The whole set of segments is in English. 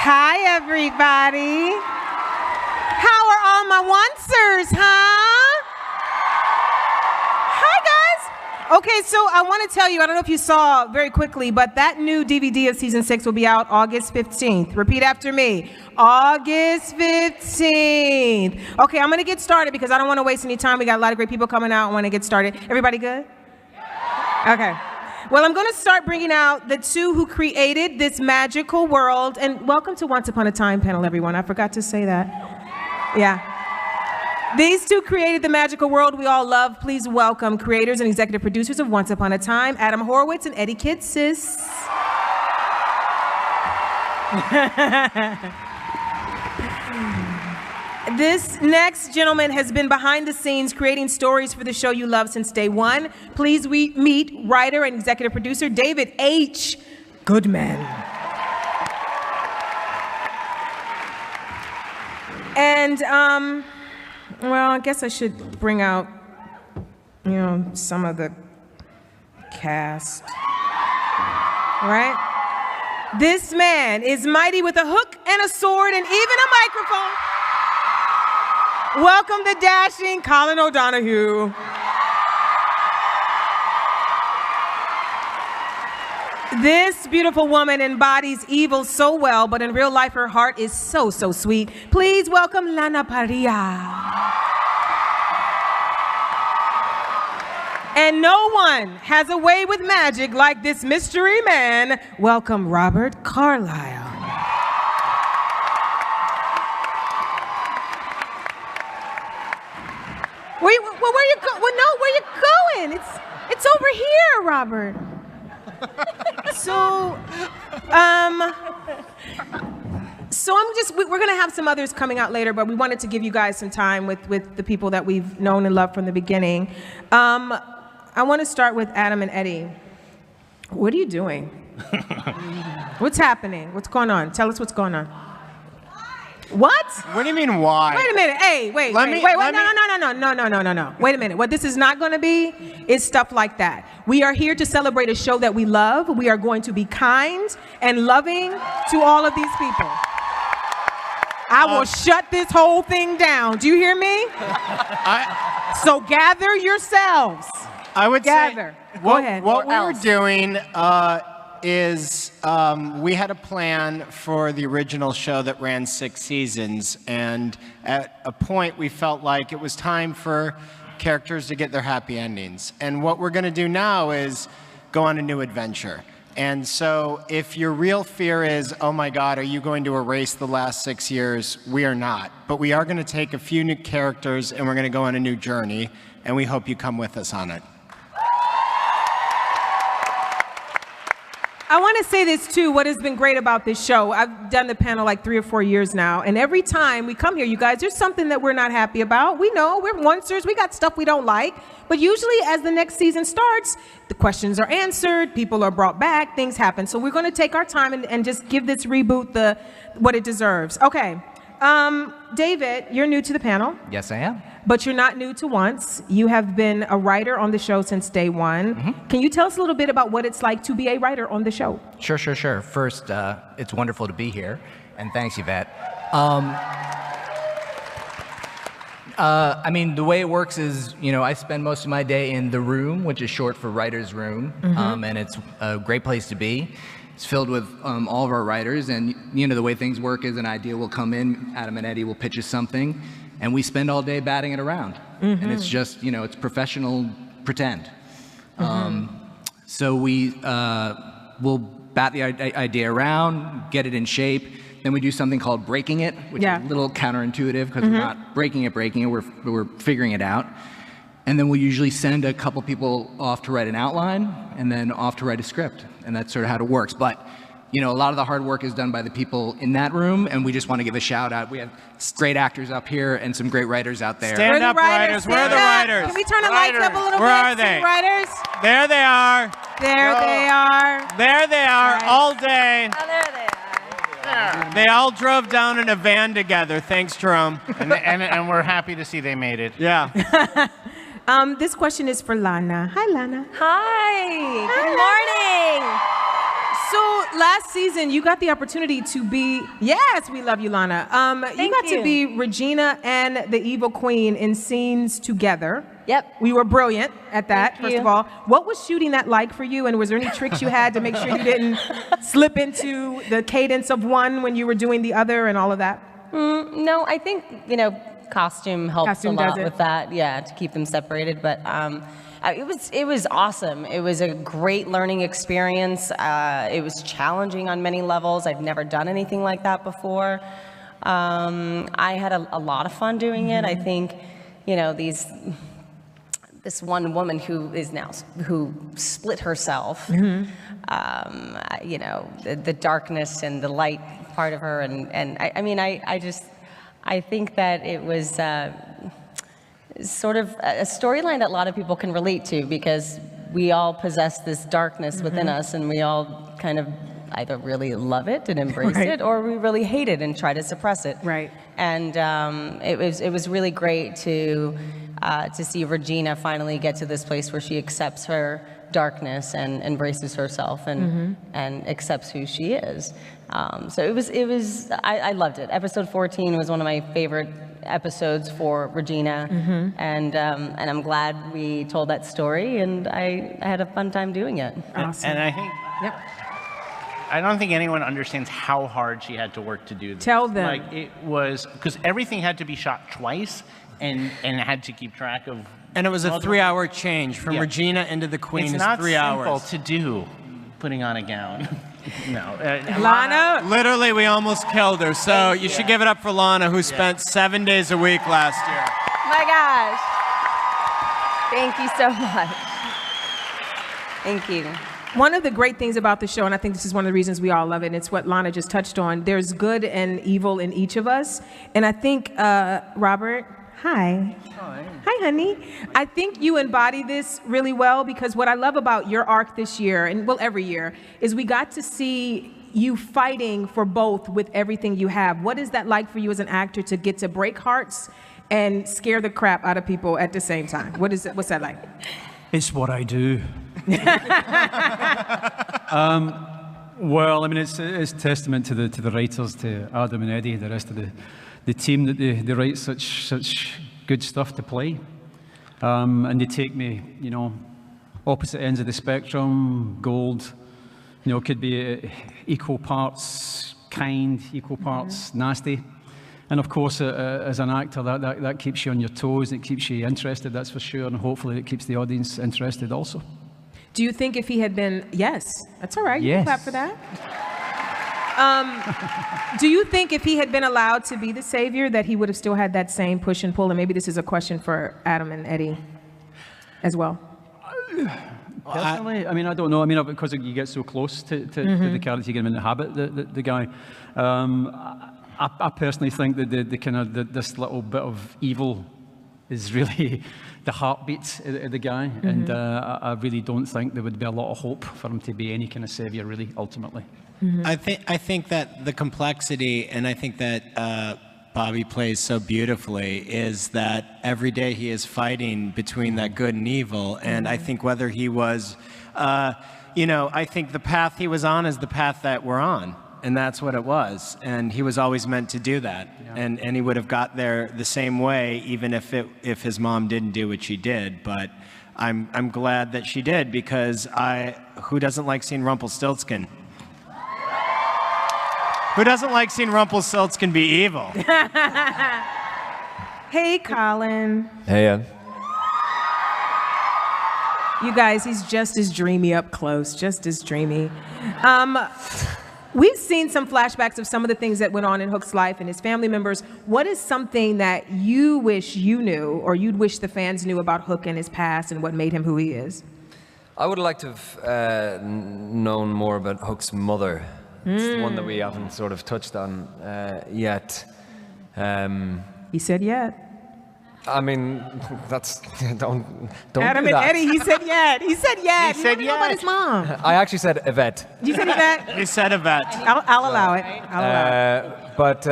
Hi, everybody. How are all my oncers, huh? Hi, guys. Okay, so I want to tell you, I don't know if you saw very quickly, but that new DVD of season 6 will be out August 15th. Repeat after me. August 15th. Okay, I'm going to get started because I don't want to waste any time. We got a lot of great people coming out. I want to get started. Everybody good? Okay. Well, I'm going to start bringing out the two who created this magical world. And welcome to Once Upon a Time panel, everyone. I forgot to say that. Yeah. These two created the magical world we all love. Please welcome creators and executive producers of Once Upon a Time, Adam Horowitz and Eddie Kitsis. This next gentleman has been behind the scenes creating stories for the show you love since day one. Please meet writer and executive producer David H. Goodman. And, well, I guess I should bring out, some of the cast, right? This man is mighty with a hook and a sword and even a microphone. Welcome the dashing Colin O'Donoghue. This beautiful woman embodies evil so well, but in real life her heart is so, so sweet. Please welcome Lana Parrilla. And no one has a way with magic like this mystery man. Welcome Robert Carlyle. Where you go? Well, no, where you going? It's over here, Robert. We're gonna have some others coming out later, but we wanted to give you guys some time with the people that we've known and loved from the beginning. I want to start with Adam and Eddie. What are you doing? What's happening? What's going on? Tell us what's going on. What? What do you mean, why? Wait a minute. Hey, wait. No. Wait a minute. What this is not going to be is stuff like that. We are here to celebrate a show that we love. We are going to be kind and loving to all of these people. I will shut this whole thing down. Do you hear me? So gather yourselves. I would gather. say Go ahead. What we were doing is we had a plan for the original show that ran 6 seasons, and at a point we felt like it was time for characters to get their happy endings. And what we're going to do now is go on a new adventure. And so if your real fear is, oh my God, are you going to erase the last 6 years? We are not. But we are going to take a few new characters and we're going to go on a new journey, and we hope you come with us on it. I want to say this too, what has been great about this show, I've done the panel like 3 or 4 years now, and every time we come here, you guys, there's something that we're not happy about. We know, we're oncers, we got stuff we don't like, but usually as the next season starts, the questions are answered, people are brought back, things happen. So we're going to take our time and just give this reboot what it deserves. Okay, David, you're new to the panel. Yes, I am. But you're not new to Once. You have been a writer on the show since day one. Mm-hmm. Can you tell us a little bit about what it's like to be a writer on the show? Sure. First, it's wonderful to be here, and thanks, Yvette. I mean, the way it works is, I spend most of my day in the room, which is short for writer's room, mm-hmm. And it's a great place to be. It's filled with all of our writers, and the way things work is an idea will come in, Adam and Eddie will pitch us something, and we spend all day batting it around. Mm-hmm. And it's just, it's professional pretend. Mm-hmm. So we will bat the idea around, get it in shape, then we do something called breaking it, which is a little counterintuitive because mm-hmm. we're not breaking it, we're figuring it out. And then we'll usually send a couple people off to write an outline and then off to write a script. And that's sort of how it works. But, a lot of the hard work is done by the people in that room, and we just want to give a shout out. We have great actors up here and some great writers out there. Stand up, writers. Where are the writers? Can we turn the lights up a little bit? Where are they? Writers? There they are. There they are. There they are, right. all day. Oh, there they are. They all drove down in a van together. Thanks, Jerome. and we're happy to see they made it. Yeah. This question is for Lana. Hi, Lana. Hi. Good morning. So last season, you got the opportunity to be, yes, we love you, Lana. You got to be Regina and the Evil Queen in scenes together. Yep. We were brilliant at that, Thank first you. of all. What was shooting that like for you, and was there any tricks you had to make sure you didn't slip into the cadence of one when you were doing the other and all of that? No, I think, costume helps Costume a lot does it. with that, to keep them separated. But it was awesome. It was a great learning experience. It was challenging on many levels. I've never done anything like that before. I had a lot of fun doing it. I think, this one woman who split herself, the darkness and the light part of her, and I think that it was sort of a storyline that a lot of people can relate to, because we all possess this darkness within us, and we all kind of either really love it and embrace Right. it, or we really hate it and try to suppress it. Right. And it was really great to see Regina finally get to this place where she accepts her darkness and embraces herself and accepts who she is. So I loved it. Episode 14 was one of my favorite episodes for Regina, and I'm glad we told that story, and I had a fun time doing it. Awesome. And I think, Yep. I don't think anyone understands how hard she had to work to do this. Tell them. Like, it was, because everything had to be shot twice, and had to keep track of. And it was a 3-hour change from Yeah. Regina into the Queen. It's is not 3 simple hours. to do, putting on a gown. No. Lana, Literally, we almost killed her. So you should give it up for Lana, who spent 7 days a week last year. My gosh. Thank you so much. Thank you. one of the great things about the show, and I think this is one of the reasons we all love it, and it's what Lana just touched on, there's good and evil in each of us. And I think, Robert, hi. Hi, honey. I think you embody this really well, because what I love about your arc this year, and well, every year, is we got to see you fighting for both with everything you have. What is that like for you as an actor to get to break hearts and scare the crap out of people at the same time? What's that like? It's what I do. Well, I mean, it's testament to the writers, to Adam and Eddie, the rest of the team, that they write such good stuff to play. And they take me, opposite ends of the spectrum. Gold, could be equal parts kind, equal parts nasty. And of course, as an actor, that keeps you on your toes, it keeps you interested, that's for sure, and hopefully it keeps the audience interested also. Do you think if he had been, yes, that's all right, you can Yes. clap for that. Do you think if he had been allowed to be the savior, that he would have still had that same push and pull? And maybe this is a question for Adam and Eddie as well. Personally, I don't know. Because you get so close to the character, you get him in the habit, the guy. I personally think that this little bit of evil is really the heartbeat of the guy, and I really don't think there would be a lot of hope for him to be any kind of savior, really, ultimately. I think that the complexity, and I think that Bobby plays so beautifully, is that every day he is fighting between that good and evil. And I think whether he was, I think the path he was on is the path that we're on. And that's what it was. And he was always meant to do that. Yeah. And he would have got there the same way, even if his mom didn't do what she did. But I'm glad that she did, because who doesn't like seeing Rumpelstiltskin? Who doesn't like seeing Rumpelstiltskin be evil? Hey, Colin. Hey, Ed. You guys, he's just as dreamy up close, just as dreamy. We've seen some flashbacks of some of the things that went on in Hook's life and his family members. What is something that you wish you knew, or you'd wish the fans knew about Hook and his past and what made him who he is? I would like to have known more about Hook's mother. It's the one that we haven't sort of touched on yet. He said yet. That's don't Adam do and that. Eddie, he said yet. He said yet. He said He wanted to know about yet. his mom. I actually said Yvette. You said Yvette? You said Yvette. I'll allow it. I'll allow it. But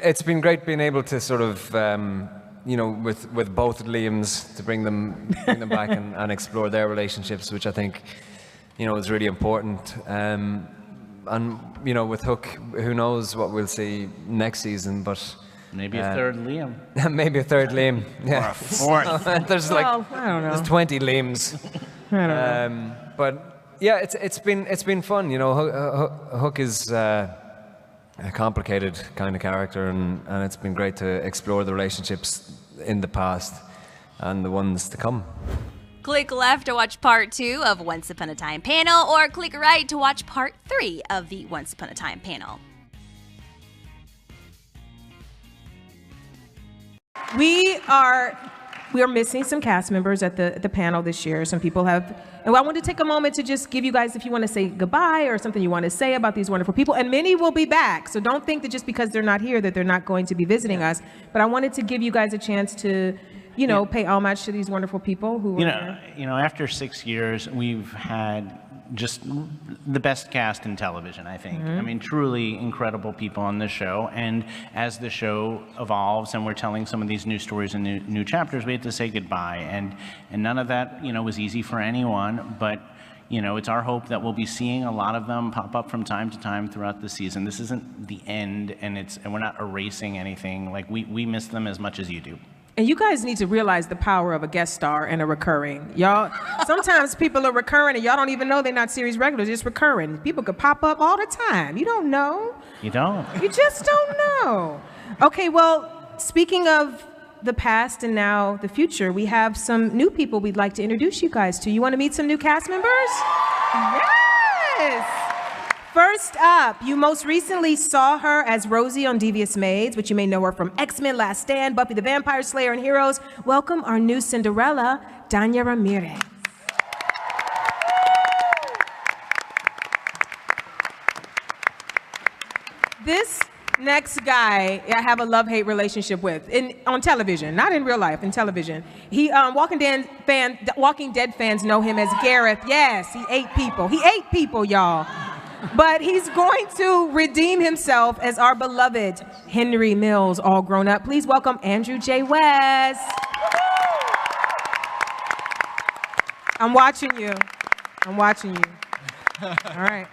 it's been great being able to sort of, with both Liams, to bring them back and explore their relationships, which I think you know, is really important. And you know, with Hook, who knows what we'll see next season, but Maybe a third Liam. maybe a third Liam. Yeah. Or a fourth. There's Well, I don't know. there's 20 Liams. I don't know. But yeah, it's been fun. You know, Hook is a complicated kind of character, and it's been great to explore the relationships in the past and the ones to come. Click left to watch part 2 of Once Upon a Time panel, or click right to watch part 3 of the Once Upon a Time panel. We are missing some cast members at the panel this year. Some people have, and I want to take a moment to just give you guys, if you want to say goodbye or something you want to say about these wonderful people, and many will be back. So don't think that just because they're not here that they're not going to be visiting us. But I wanted to give you guys a chance to, you know, pay homage to these wonderful people who were here. You know, after 6 years, we've had just the best cast in television, I think. I mean, truly incredible people on this show. And as the show evolves and we're telling some of these new stories and new chapters, we have to say goodbye. And none of that, you know, was easy for anyone. But, you know, it's our hope that we'll be seeing a lot of them pop up from time to time throughout the season. This isn't the end, and we're not erasing anything. Like, we miss them as much as you do. And you guys need to realize the power of a guest star and a recurring. Y'all, sometimes people are recurring and y'all don't even know they're not series regulars, just recurring. People could pop up all the time. You don't know. You don't. You just don't know. Okay, well, speaking of the past and now the future, we have some new people we'd like to introduce you guys to. You want to meet some new cast members? Yes! First up, you most recently saw her as Rosie on Devious Maids, but you may know her from X-Men Last Stand, Buffy the Vampire Slayer, and Heroes. Welcome our new Cinderella, Danya Ramirez. This next guy, I have a love-hate relationship with, on television, not in real life, in television. He, Walking Dead fans know him as Gareth. Yes, he ate people. He ate people, y'all. But he's going to redeem himself as our beloved Henry Mills, all grown up. Please welcome Andrew J. West. I'm watching you. I'm watching you. All right.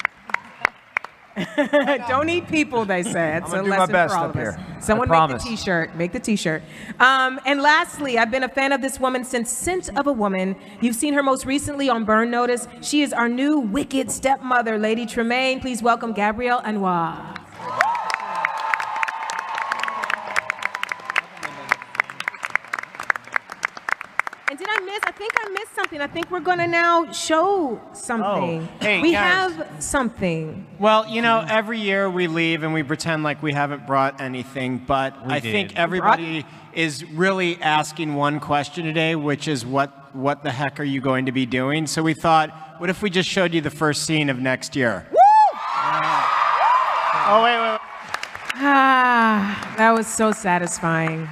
Don't eat people, they say. It's a lesson for all of us. Someone make the t-shirt. Make the t-shirt. And lastly, I've been a fan of this woman since Scent of a Woman. You've seen her most recently on Burn Notice. She is our new wicked stepmother, Lady Tremaine. Please welcome Gabrielle Anwar. And did I miss? I think I missed something. I think we're going to now show something. Oh, hey, we guys. have something. Well, you know, every year we leave and we pretend like we haven't brought anything, but I think everybody is really asking one question today, which is what the heck are you going to be doing? So we thought, what if we just showed you the first scene of next year? Woo! Oh, wait. Ah, that was so satisfying.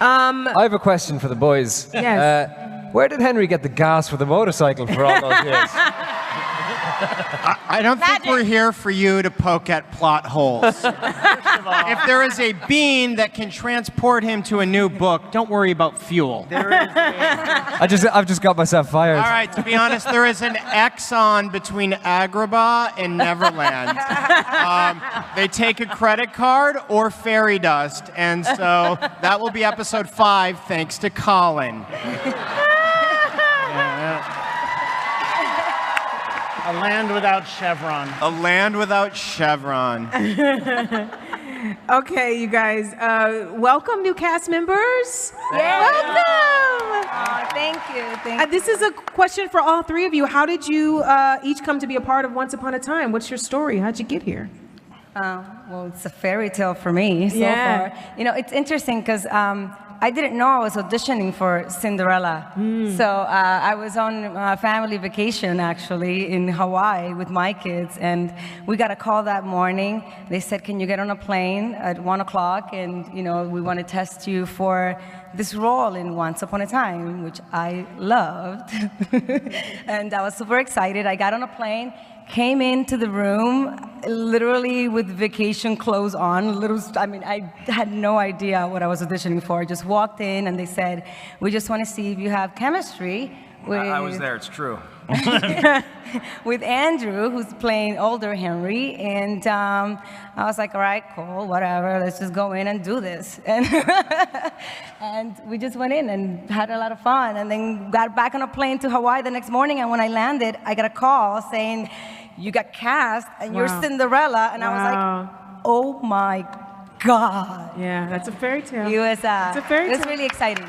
I have a question for the boys. Yes. Where did Henry get the gas for the motorcycle for all those years? I don't think we're here for you to poke at plot holes. If there is a bean that can transport him to a new book, don't worry about fuel. I've just got myself fired. All right, to be honest, there is an Exxon between Agrabah and Neverland. They take a credit card or fairy dust, and so that will be episode 5, thanks to Colin. A land without Chevron. A land without Chevron. Okay, you guys, welcome new cast members. Welcome. Thank you. This is a question for all three of you. How did you each come to be a part of Once Upon a Time? What's your story? How'd you get here? Well, it's a fairy tale for me so far. You know, it's interesting because I didn't know I was auditioning for Cinderella. So I was on a family vacation, actually, in Hawaii with my kids, and we got a call that morning. They said, can you get on a plane at 1 o'clock, and, you know, we want to test you for this role in Once Upon a Time, which I loved. And I was super excited. I got on a plane, came into the room literally with vacation clothes on. I had no idea what I was auditioning for. I just walked in and they said, we just want to see if you have chemistry with... I was there, it's true. with Andrew, who's playing older Henry, and I was like, all right, cool, whatever, let's just go in and do this. And we just went in and had a lot of fun, and then got back on a plane to Hawaii the next morning, and when I landed, I got a call saying, you got cast, and you're Cinderella, and I was like, oh my God. Yeah, that's a fairy tale. It was, it's a fairy it was tale. really exciting.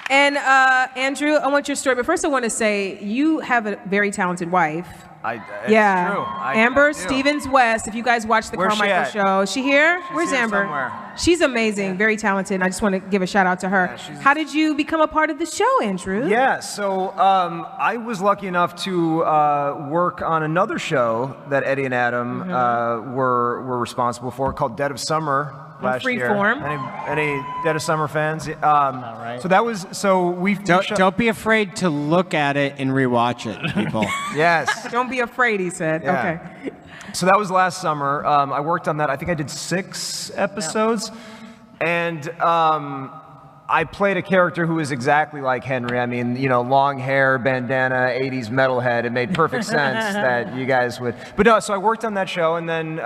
And Andrew, I want your story, but first I want to say you have a very talented wife. It's Yeah, true. Amber I do. Stevens West. If you guys watch the Where's she Carmichael at? show, is she here? Where's here Amber? somewhere. She's amazing, very talented. And I just want to give a shout out to her. How did you become a part of the show, Andrew? Yeah, so I was lucky enough to work on another show that Eddie and Adam were responsible for, called Dead of Summer last year. Freeform. Any Dead of Summer fans? So that was Don't be afraid to look at it and rewatch it, people. Yes. Don't be afraid, he said. Yeah. Okay. So that was last summer. I worked on that. I think I did 6 episodes. And I played a character who was exactly like Henry. I mean, you know, long hair, bandana, 80s metalhead. It made perfect sense that you guys would. But no, so I worked on that show, and then,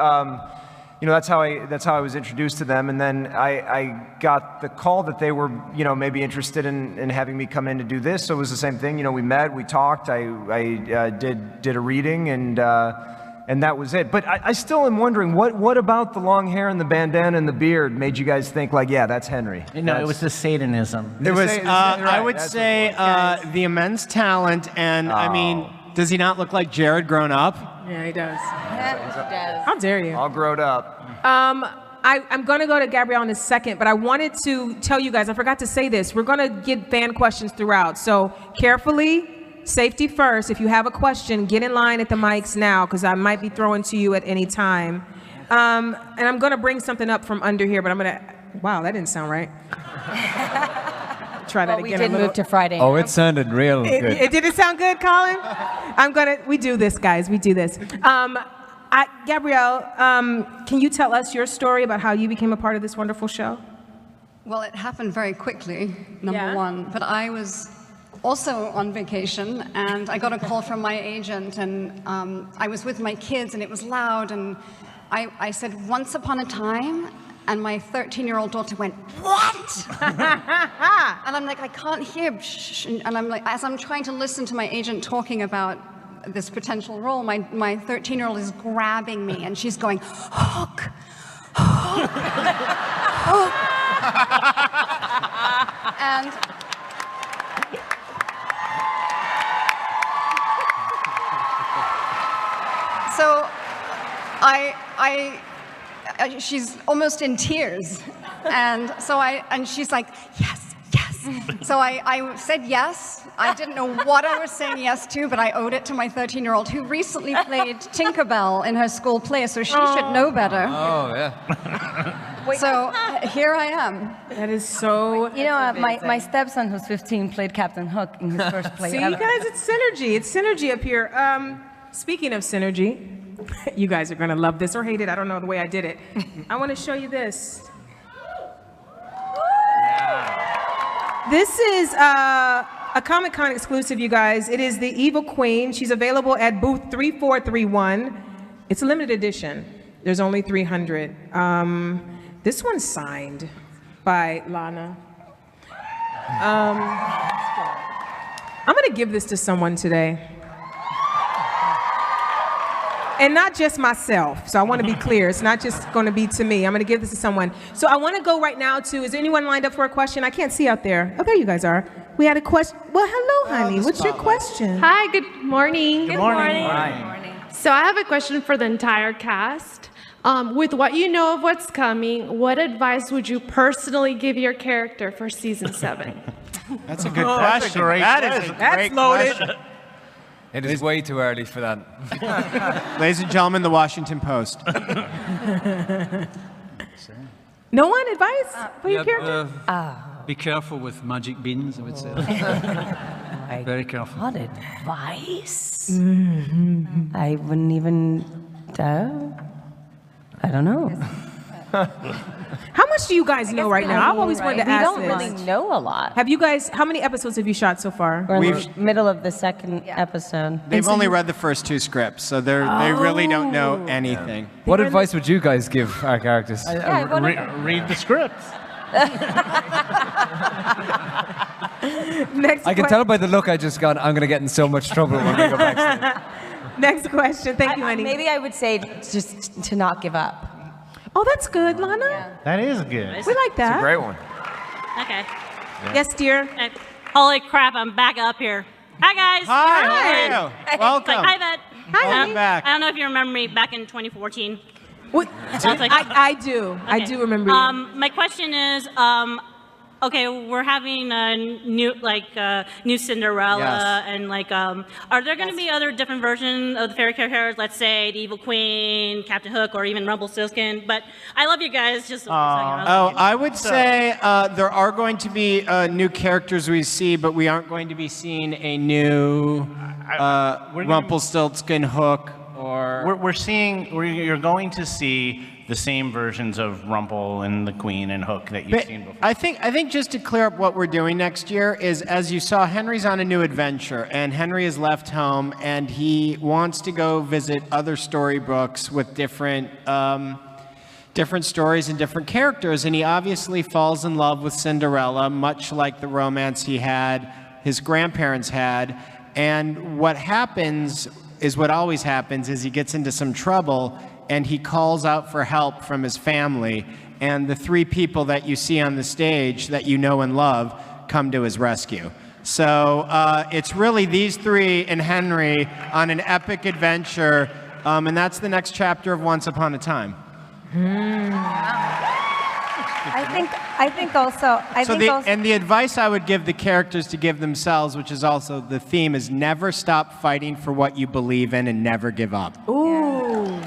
you know, that's how I was introduced to them. And then I got the call that they were, you know, maybe interested in having me come in to do this. So it was the same thing. You know, we met, we talked. I did a reading, and that was it. But I still am wondering, what about the long hair and the bandana and the beard made you guys think, like, yeah, that's Henry? No, it was the Satanism. It was, right, I would that's say, the immense talent, and I mean, does he not look like Jared grown up? Yeah, he does. How dare you? All grown up. I'm going to go to Gabrielle in a second, but I wanted to tell you guys, I forgot to say this. We're going to get fan questions throughout. So carefully, safety first. If you have a question, get in line at the mics now, because I might be throwing to you at any time. And I'm going to bring something up from under here, but I'm going to, wow, that didn't sound right. Try that We again. did move to Friday. Oh, it sounded real good. It did it sound good, Colin? We do this, guys. We do this. Gabrielle, can you tell us your story about how you became a part of this wonderful show? Well, it happened very quickly, number one. But I was also on vacation, and I got a call from my agent, and I was with my kids, and it was loud, and I said, once upon a time, and my 13-year-old daughter went, what? And I'm like, I can't hear. Shh. And I'm like, as I'm trying to listen to my agent talking about this potential role, my 13-year-old is grabbing me, and she's going, Hook, Hook, Hook. And so she's almost in tears, and she's like, yes, yes. So I said yes. I didn't know what I was saying yes to, but I owed it to my 13-year-old, who recently played Tinkerbell in her school play, so she should know better. Oh, yeah. So here I am. That is so. You know, my stepson, who's 15, played Captain Hook in his first play See, ever. you guys, it's synergy. It's synergy up here. Speaking of synergy, you guys are going to love this or hate it. I don't know the way I did it. I want to show you this. This is a Comic-Con exclusive, you guys. It is the Evil Queen. She's available at booth 3431. It's a limited edition. There's only 300. This one's signed by Lana. I'm going to give this to someone today. And not just myself. So I want to be clear. It's not just going to be to me. I'm going to give this to someone. So I want to go right now to, is there anyone lined up for a question? I can't see out there. Oh, there you guys are. We had a question. Well, hello, honey. What's your question? Hi, good morning. Good morning. So I have a question for the entire cast. With what you know of what's coming, what advice would you personally give your character for season 7? That's a good question. That's loaded. Question. It is way too early for that. Ladies and gentlemen, the Washington Post. No one advice for your character? Be careful with magic beans, I would say. Very careful. What advice? I wouldn't even. I don't know. How much do you guys know right now? I've always wanted to ask We this. don't really know a lot. Have you guys, how many episodes have you shot so far? We're in the middle of the second episode. They've only read the first 2 scripts, so they really don't know anything. What advice would you guys give our characters? Read the script. I can tell by the look I just got, I'm going to get in so much trouble when we go backstage. Next question. Thank you, honey. Maybe I would say just to not give up. Oh, that's good, Lana. That is good. We like that. It's a great one. Okay. Yes, dear. Holy crap, I'm back up here. Hi, guys. Hi, how are you? Welcome. Hi, Vet. Hi, Welcome back. I don't know if you remember me back in 2014. What? I do. I do remember you. My question is, okay, we're having a new Cinderella, Yes. and are there going to be other different versions of the fairy characters? Let's say the Evil Queen, Captain Hook, or even Rumpelstiltskin. But I love you guys. Just I would say there are going to be new characters we see, but we aren't going to be seeing a new Rumpelstiltskin, Hook, or you're going to see the same versions of Rumple and the Queen and Hook that you've seen before. I think just to clear up what we're doing next year is, as you saw, Henry's on a new adventure, and Henry has left home, and he wants to go visit other storybooks with different stories and different characters, and he obviously falls in love with Cinderella, much like the romance his grandparents had, and what happens is what always happens is he gets into some trouble, and he calls out for help from his family, and the 3 people that you see on the stage that you know and love come to his rescue. So it's really these 3 and Henry on an epic adventure, and that's the next chapter of Once Upon a Time. I think also. And the advice I would give the characters to give themselves, which is also the theme, is never stop fighting for what you believe in and never give up. Ooh.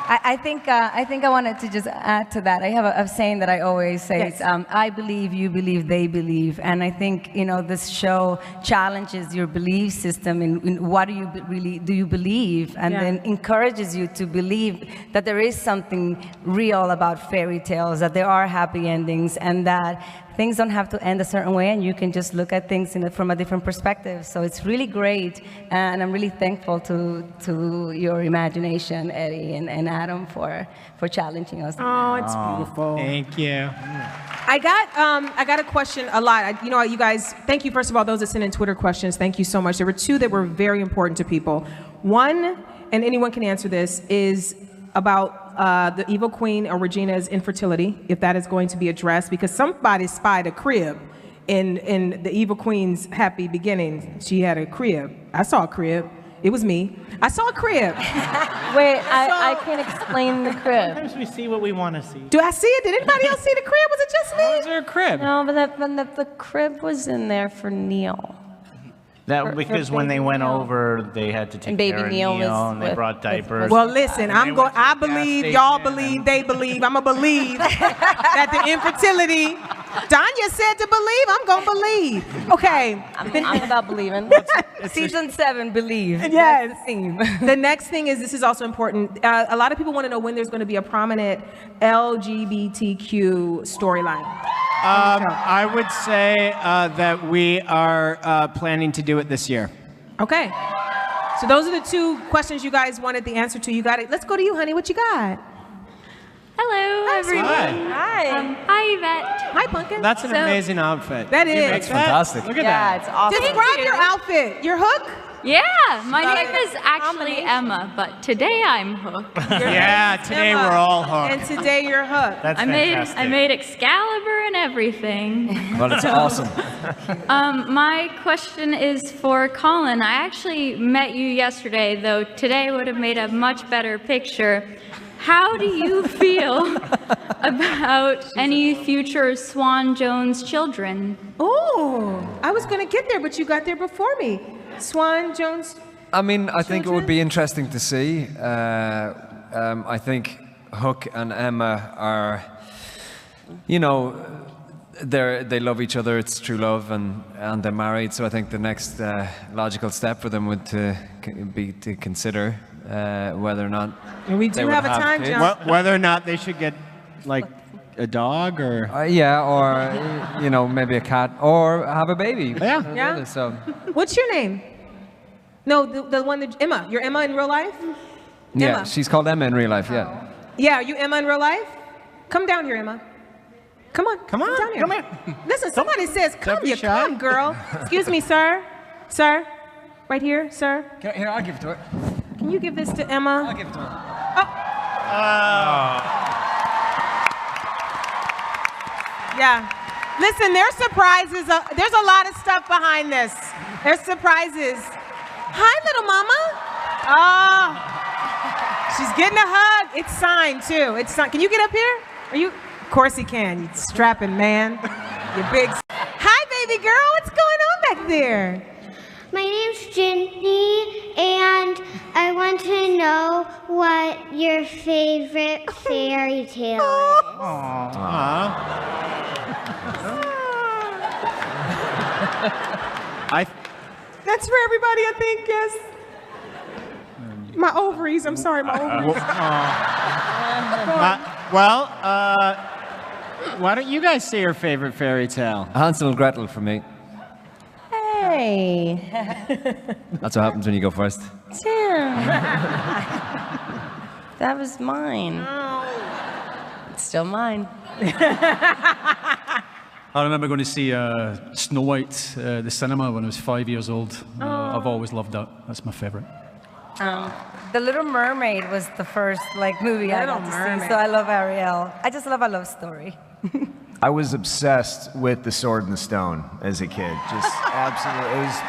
I think I wanted to just add to that. I have a saying that I always say. Yes. It's, I believe, you believe, they believe. And I think, this show challenges your belief system in what do you believe, and then encourages you to believe that there is something real about fairy tales, that there are happy endings, and that things don't have to end a certain way, and you can just look at things from a different perspective. So it's really great, and I'm really thankful to your imagination, Eddie and Adam, for challenging us. Oh, it's beautiful. Thank you. I got a question a lot. You guys, thank you, first of all, those that sent in Twitter questions. Thank you so much. There were 2 that were very important to people. One, and anyone can answer this, is about the Evil Queen or Regina's infertility, if that is going to be addressed, because somebody spied a crib in the Evil Queen's happy beginning. She had a crib. I saw a crib. It was me. I saw a crib. Wait, I can't explain the crib. Sometimes we see what we want to see. Do I see it? Did anybody else see the crib? Was it just me? Was there a crib? No, but the crib was in there for Neil. Because when they went over, they had to take And baby care of Neil Neil, was and they with- brought diapers. Well, listen, I believe, y'all believe, they believe. I'm going to believe that the infertility, Danya said to believe, I'm going to believe. Okay. I'm about believing. Season 7, believe. Yes. That's the theme. The next thing is, this is also important. A lot of people want to know when there's going to be a prominent LGBTQ storyline. I would say that we are planning to do it this year. Okay. So those are the 2 questions you guys wanted the answer to. You got it. Let's go to you, honey. What you got? Hello, everyone. Hi. Hi, Yvette. Hi, Pumpkin. That's an amazing outfit. That is. That's fantastic. Look at that. It's awesome. Describe your outfit. Your hook? Yeah, my name is actually Emma, but today I'm Hook. Yeah, today we're all hooked. And today you're hooked. That's I fantastic. made Excalibur and everything. Well, it's awesome. My question is for Colin. I actually met you yesterday, though today would have made a much better picture. How do you feel about any future Swan Jones children? Oh, I was going to get there, but you got there before me. Swan Jones. I mean, I think it would be interesting to see. I think Hook and Emma are, they love each other. It's true love, and they're married. So I think the next logical step for them would be to consider whether or not And we do they would have a time kids. jump. Whether or not they should get Like a dog or? Yeah, or you know, maybe a cat, or have a baby. Yeah. Yeah? So. What's your name? No, the one that Emma. You're Emma in real life? Yeah, Emma. she's called Emma in real life. Yeah. Yeah, are you Emma in real life? Come down here, Emma. Come on. Come on. Down here. Come here. Listen, somebody says, come, Don't be you shy. come, girl. Excuse me, sir. Sir. Right here, sir. Here, I'll give it to her. Can you give this to Emma? I'll give it to her. Yeah. Listen, there's surprises. There's a lot of stuff behind this. There's surprises. Hi, little mama. Oh, she's getting a hug. It's signed, too. It's signed. Can you get up here? Are you? Of course he can, you strapping man. You big. Hi, baby girl. What's going on back there? My name's Ginny, and I want to know what your favorite fairy tale is. That's for everybody, I think, yes. My ovaries, I'm sorry, my ovaries. Why don't you guys say your favorite fairy tale? Hansel and Gretel for me. Hey. That's what happens when you go first. Tim. That was mine. It's still mine. I remember going to see Snow White at the cinema when I was 5 years old. I've always loved that. That's my favorite. The Little Mermaid was the first movie I got to see, so I love Ariel. I just love a love story. I was obsessed with The Sword and the Stone as a kid. Just absolutely, it was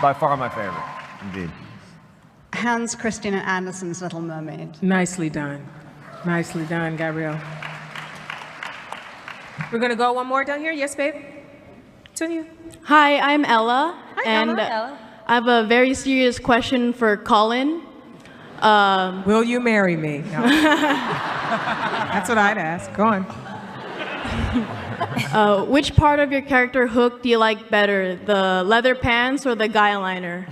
by far my favorite, indeed. Hans Christian Andersen's Little Mermaid. Nicely done. Nicely done, Gabrielle. We're gonna go one more down here. Yes, babe? To you. Hi, I'm Ella. Hi, and Ella. I have a very serious question for Colin. Will you marry me? No. That's what I'd ask. Go on. Which part of your character Hook do you like better, the leather pants or the guy liner?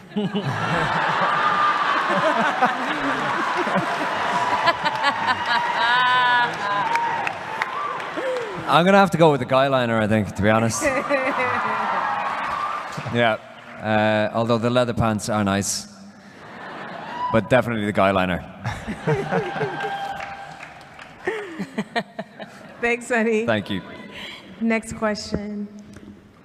I'm gonna have to go with the guy liner, I think, to be honest. Yeah. Although the leather pants are nice, but definitely the guy liner. Thanks, honey. Thank you. Next question.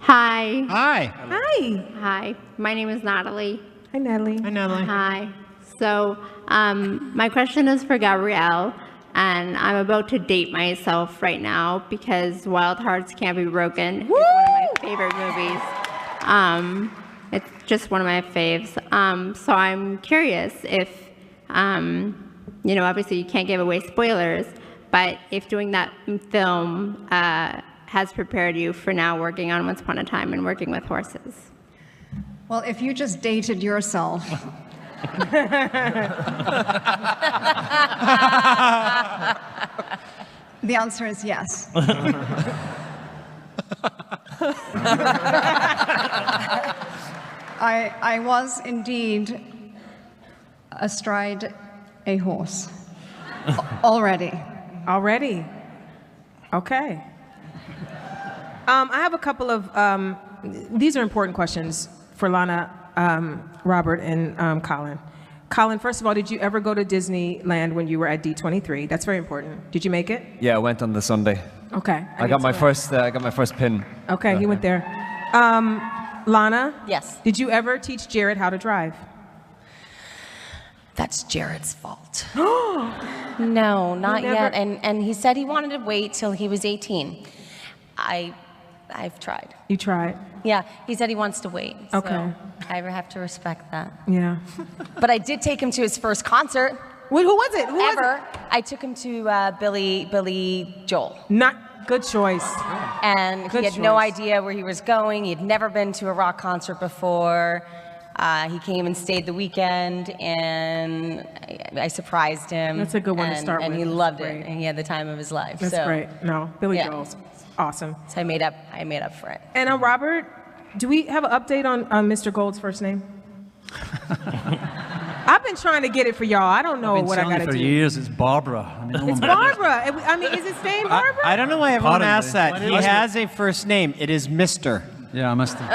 Hi. Hi. Hi. Hi. My name is Natalie. Hi, Natalie. Hi, Natalie. Hi. So, my question is for Gabrielle, and I'm about to date myself right now because Wild Hearts Can't Be Broken is one of my favorite movies. It's just one of my faves. So I'm curious if, obviously you can't give away spoilers, but if doing that film has prepared you for now working on Once Upon a Time and working with horses. Well, if you just dated yourself. The answer is yes. I was indeed astride a horse already. Already? Okay. I have a couple of, these are important questions for Lana, Robert, and Colin. Colin, first of all, did you ever go to Disneyland when you were at D23? That's very important. Did you make it? Yeah, I went on the Sunday. Okay. I got my first pin. Okay, he went there. Lana? Yes. Did you ever teach Jared how to drive? That's Jared's fault. No, not yet. And he said he wanted to wait till he was 18. I've tried. You tried? Yeah, he said he wants to wait. Okay. So I have to respect that. Yeah. But I did take him to his first concert. Wait, who was it? Who was Ever. I took him to Billy Joel. Not good choice. And Good he had no choice. idea where he was going. He had never been to a rock concert before. He came and stayed the weekend, and I surprised him. That's a good one to start and with. he That's loved great. it, and he had the time of his life. That's so, great. No, Billy yeah. Joel's awesome. So I made up for it. And Robert, do we have an update on Mr. Gold's first name? I've been trying to get it for y'all. I don't know what I I've been got telling to you do. for years, it's Barbara. I mean, no It's one- Barbara. I mean, is his name Barbara? I don't know why everyone Apparently. asks that. He has a first name. It is Mr. Yeah, I missed it.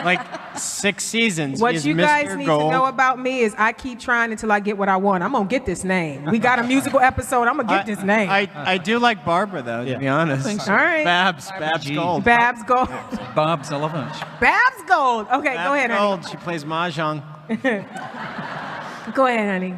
Like 6 seasons. What He's you Mr. guys need Gold. to know about me is I keep trying until I get what I want. I'm gonna get this name. We got a musical episode. I'm gonna get this name. I do like Barbara though, to be honest. All right. Babs Gold. Babs Gold. Babs, I love it. Babs Gold. Okay, Babs go ahead, Gold. She plays mahjong. honey. Go ahead, honey.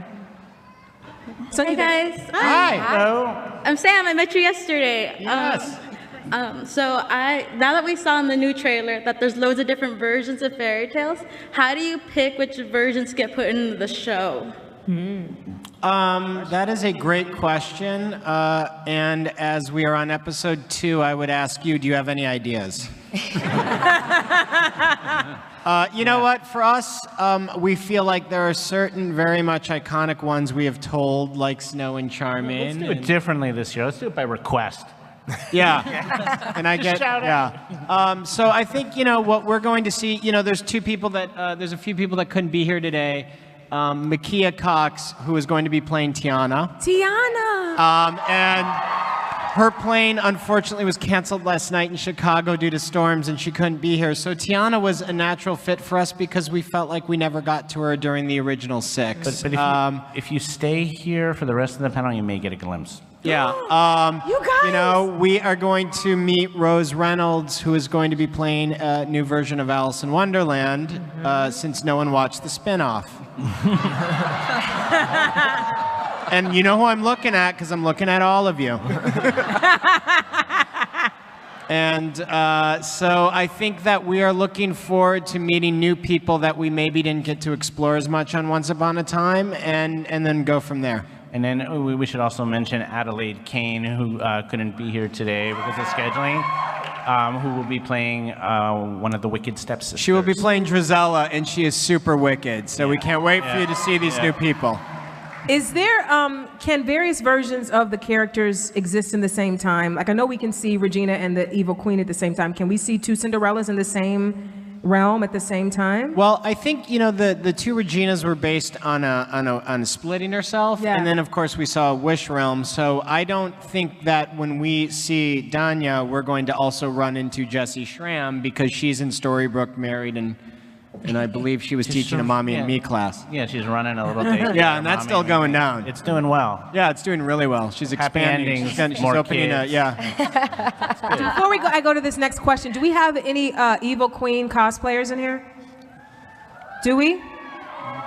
So Hey guys. Hi. Hello. I'm Sam. I met you yesterday. Yes. Now that we saw in the new trailer that there's loads of different versions of fairy tales, how do you pick which versions get put into the show? That is a great question. And as we are on episode 2, I would ask you, do you have any ideas? You know what? For us, we feel like there are certain very much iconic ones we have told, like Snow and Charming. Let's do it differently this year. Let's do it by request. Yeah. And I Just get, shout yeah. So I think, what we're going to see, there's a few people that couldn't be here today. Makia Cox, who is going to be playing Tiana. Tiana. And her plane, unfortunately, was canceled last night in Chicago due to storms, and she couldn't be here. So Tiana was a natural fit for us because we felt like we never got to her during the original 6. But if you stay here for the rest of the panel, you may get a glimpse. Yeah. You guys. We are going to meet Rose Reynolds, who is going to be playing a new version of Alice in Wonderland, since no one watched the spinoff. And you know who I'm looking at, because I'm looking at all of you. And so I think that we are looking forward to meeting new people that we maybe didn't get to explore as much on Once Upon a Time, and then go from there. And then we should also mention Adelaide Kane, who couldn't be here today because of scheduling, who will be playing one of the Wicked stepsisters. She will be playing Drizella, and she is super wicked. So we can't wait for you to see these new people. Is there, can various versions of the characters exist in the same time? Like, I know we can see Regina and the Evil Queen at the same time. Can we see 2 Cinderellas in the same realm at the same time? Well, I think, the 2 Reginas were based on a splitting herself. Yeah. And then, of course, we saw Wish Realm. So I don't think that when we see Danya, we're going to also run into Jessie Schramm, because she's in Storybrooke married, and I believe she was teaching a Mommy and Me class. Yeah, she's running a little date. Yeah, and that's still going down. It's doing well. Yeah, it's doing really well. She's Happy expanding. endings, She's more opening kids. Before I go to this next question, do we have any Evil Queen cosplayers in here? Do we?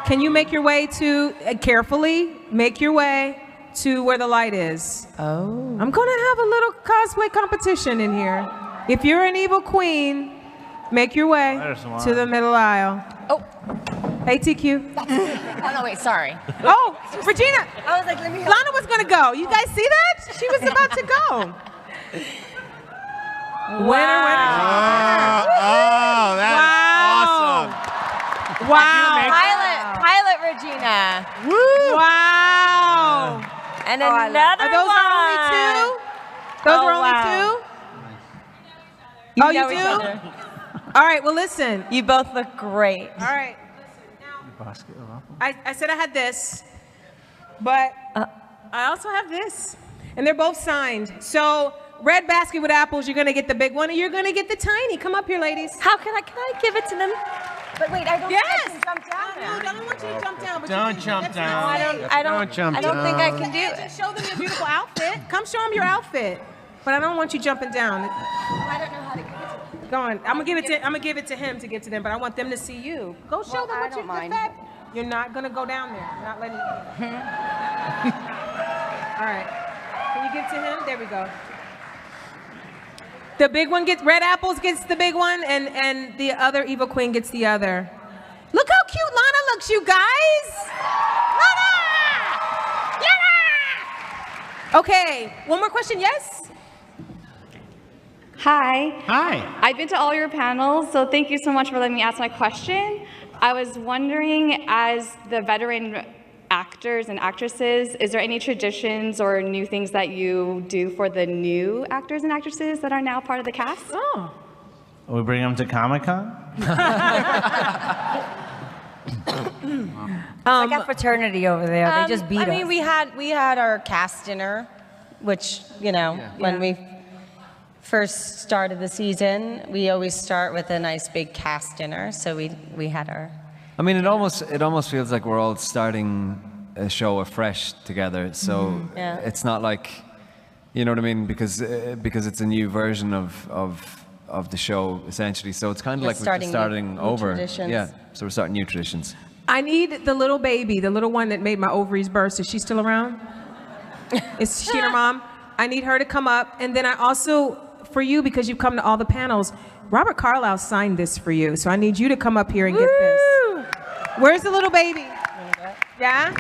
Can you make your way to, carefully, make your way to where the light is? Oh. I'm gonna have a little cosplay competition in here. If you're an Evil Queen, make your way to the middle aisle. Oh. Hey, TQ. Oh, no, wait, sorry. Oh, Regina. I was like, let me help. Lana was gonna go. You guys see that? She was about to go. Winner, winner. Oh, that's awesome. Wow. Pilot Regina. Woo. Wow. And Are another those one. are only 2? Those are only 2? Oh, you know each do? other. All right, well, listen. You both look great. All right. I said I had this, but I also have this. And they're both signed. So, red basket with apples, you're going to get the big one, and you're going to get the tiny. Come up here, ladies. How can I give it to them? But wait, I don't think I can jump down No, there. I don't want you to jump down. But Don't jump down. I don't think I can do it. Just show them your beautiful outfit. Come show them your outfit. But I don't want you jumping down. I don't know how to give it to them. Go on. I'm gonna give it to him to get to them, but I want them to see you. Go show them what you mind. You're not gonna go down there. I'm not letting you. All right. Can you give to him? There we go. The big one gets red apples gets the big one, and the other Evil Queen gets the other. Look how cute Lana looks, you guys. Lana! Okay. One more question. Yes. Hi. Hi. I've been to all your panels, so thank you so much for letting me ask my question. I was wondering, as the veteran actors and actresses, is there any traditions or new things that you do for the new actors and actresses that are now part of the cast? Oh. We bring them to Comic-Con? Oh, I love it. Are those only 2? Those are only 2? Oh, you do? Yes. Oh, you do? All right. Well, listen. like a fraternity over there. They just beat us. I mean, we had our cast dinner, which, you know, when we first started the season, we always start with a nice big cast dinner. So we had our. I mean, it almost feels like we're all starting a show afresh together. So it's not like, you know what I mean, because it's a new version of the show essentially. So it's kind of like we're just starting over. Traditions. Yeah. So we're starting new traditions. I need the little baby, the little one that made my ovaries burst. Is she still around? Is she and her mom? I need her to come up. And then I also, for you, because you've come to all the panels, Robert Carlyle signed this for you. So I need you to come up here and get this. Where's the little baby? Yeah?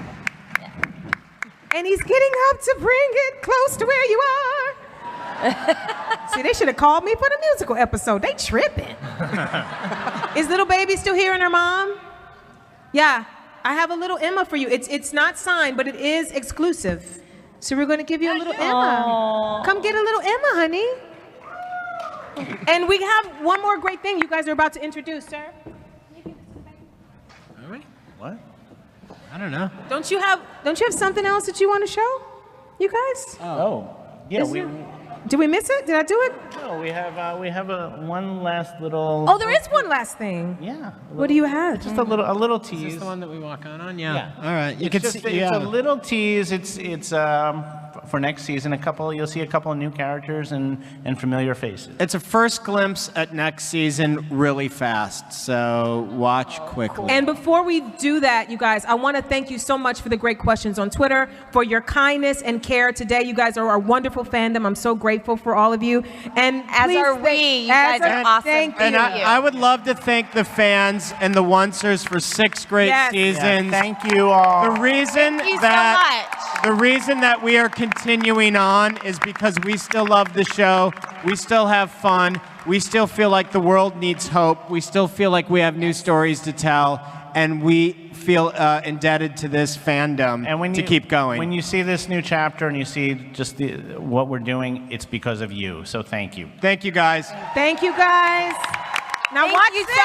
And he's getting up to bring it close to where you are. See, they should have called me for the musical episode. They tripping. Is little baby still here and her mom? Yeah, I have a little Emma for you. It's not signed, but it is exclusive. So we're going to give you a little Emma. Come get a little Emma, honey. And we have one more great thing you guys are about to introduce, sir. All right. What? I don't know. Don't you have something else that you want to show? You guys? Did we miss it? Did I do it? No, we have one last little. Oh, there is one last thing. Yeah. What do you have? Just a little tease. Is this the one that we walk on? Yeah. All right. You It's can just, see. it's a little tease. It's for next season. You'll see a couple of new characters and familiar faces. It's a first glimpse at next season really fast, so watch quickly. And before we do that, you guys, I want to thank you so much for the great questions on Twitter, for your kindness and care today. You guys are our wonderful fandom. I'm so grateful for all of you. And As are we. You guys are awesome. Thank And you. I would love to thank the fans and the Oncers for 6 great seasons. Yeah, thank you all. The reason Thank you the reason that we are continuing on is because we still love the show. We still have fun. We still feel like the world needs hope. We still feel like we have new stories to tell, and we feel indebted to this fandom to keep going. When you see this new chapter and you see just what we're doing, it's because of you. So thank you. Thank you, guys. Thank you, guys. Now watch this.